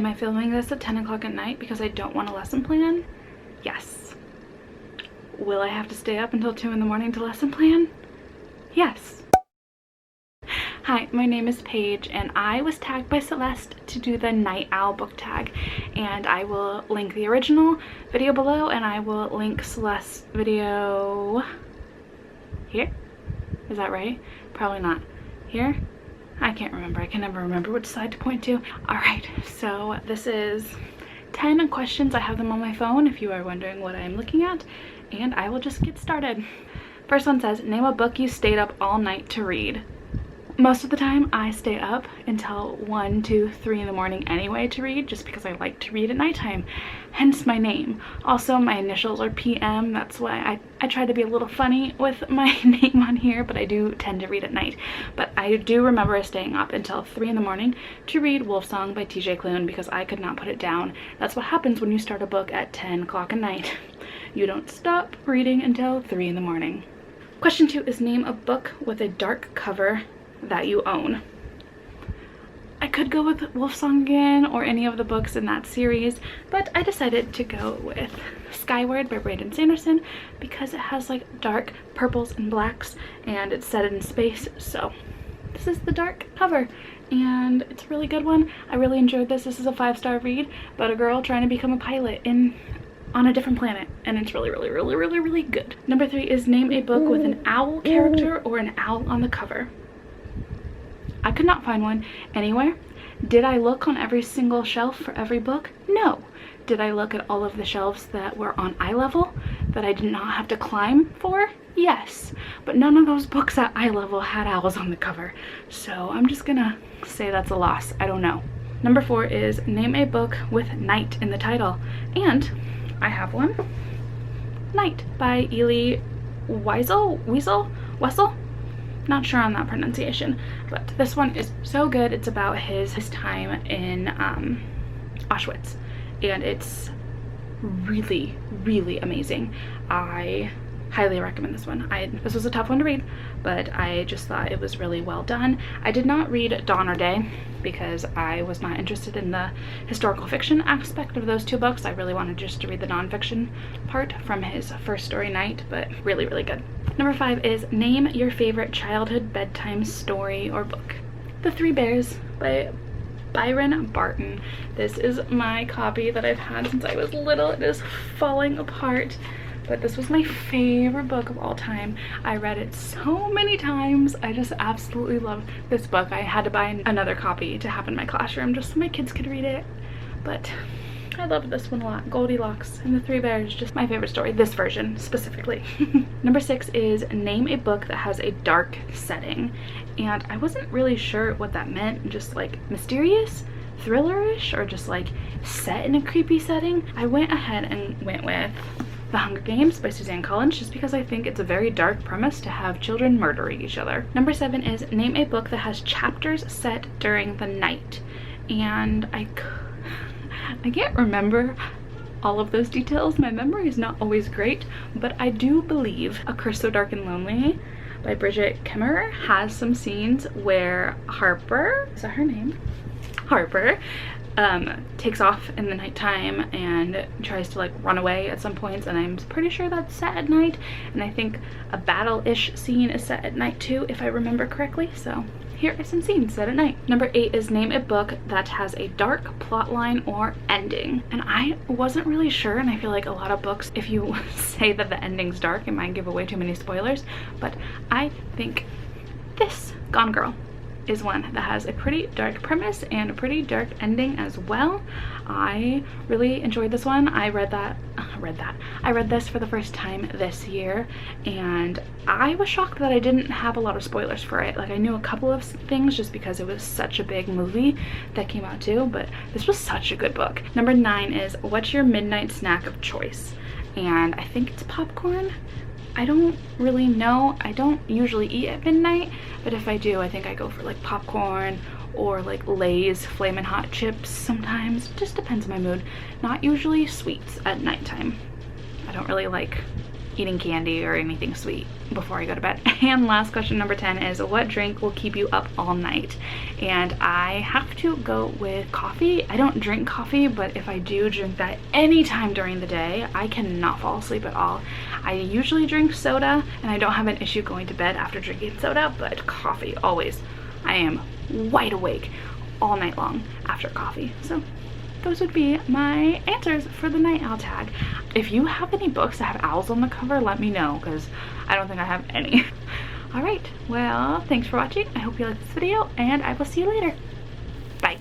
Am I filming this at 10 o'clock at night because I don't want a lesson plan? Yes. Will I have to stay up until 2 in the morning to lesson plan? Yes. Hi, my name is Paige and I was tagged by Celeste to do the Night Owl book tag, and I will link the original video below and I will link Celeste's video here. Is that right? Probably not. Here? I can't remember. I can never remember which side to point to. Alright, so this is 10 questions. I have them on my phone if you are wondering what I'm looking at, and I will just get started. First one says, name a book you stayed up all night to read. Most of the time I stay up until 1, 2, 3 in the morning anyway to read, just because I like to read at nighttime, hence my name. Also, my initials are PM, that's why I try to be a little funny with my name on here, but I do tend to read at night. But I do remember staying up until 3 in the morning to read Wolfsong by TJ Klune because I could not put it down. That's what happens when you start a book at 10 o'clock at night. You don't stop reading until 3 in the morning. Question 2 is name a book with a dark cover that you own. I could go with Wolfsong again or any of the books in that series, but I decided to go with Skyward by Brandon Sanderson because it has like dark purples and blacks and it's set in space, so this is the dark cover and it's a really good one. I really enjoyed this. This is a 5-star read about a girl trying to become a pilot on a different planet, and it's really good. Number 3 is name a book with an owl character or an owl on the cover. I could not find one anywhere. Did I look on every single shelf for every book? No. Did I look at all of the shelves that were on eye level that I did not have to climb for? Yes. But none of those books at eye level had owls on the cover. So I'm just gonna say that's a loss. I don't know. Number 4 is name a book with night in the title. And I have one. Night by Elie Wiesel? Not sure on that pronunciation, but this one is so good. It's about his time in Auschwitz, and it's really amazing. I highly recommend this one. This was a tough one to read, but I just thought it was really well done. I did not read Dawn or Day because I was not interested in the historical fiction aspect of those two books. I really wanted just to read the nonfiction part from his first story, Night, but really good. Number 5 is name your favorite childhood bedtime story or book. The Three Bears by Byron Barton. This is my copy that I've had since I was little. It is falling apart, but this was my favorite book of all time. I read it so many times. I just absolutely love this book. I had to buy another copy to have in my classroom just so my kids could read it, but I love this one a lot. Goldilocks and the Three Bears, just my favorite story, this version specifically. Number 6 is name a book that has a dark setting, and I wasn't really sure what that meant, just like mysterious, thriller-ish, or just like set in a creepy setting. I went ahead and went with The Hunger Games by Suzanne Collins just because I think it's a very dark premise to have children murdering each other. Number 7 is name a book that has chapters set during the night, and I can't remember all of those details. My memory is not always great, but I do believe A Curse So Dark and Lonely by Bridget Kemmerer has some scenes where Harper, is that her name? Harper takes off in the nighttime and tries to like run away at some points, and I'm pretty sure that's set at night, and I think a battle-ish scene is set at night too, if I remember correctly, so here are some scenes set at night. Number 8 is name a book that has a dark plot line or ending. And I wasn't really sure, and I feel like a lot of books, if you say that the ending's dark, it might give away too many spoilers, but I think this, Gone Girl, is one that has a pretty dark premise and a pretty dark ending as well. I really enjoyed this one. I read this for the first time this year, and I was shocked that I didn't have a lot of spoilers for it. Like, I knew a couple of things just because it was such a big movie that came out too, but this was such a good book. Number 9 is what's your midnight snack of choice? And I think it's popcorn. I don't really know. I don't usually eat at midnight, but if I do, I think I go for like popcorn or like Lay's Flamin' Hot chips sometimes. It just depends on my mood. Not usually sweets at nighttime. I don't really like eating candy or anything sweet before I go to bed. And last question, number 10, is what drink will keep you up all night? And I have to go with coffee. I don't drink coffee, but if I do drink that anytime during the day, I cannot fall asleep at all. I usually drink soda, and I don't have an issue going to bed after drinking soda, but coffee, always. I am wide awake all night long after coffee. So those would be my answers for the night owl tag. If you have any books that have owls on the cover, let me know, because I don't think I have any. All right, well, thanks for watching. I hope you liked this video, and I will see you later. Bye.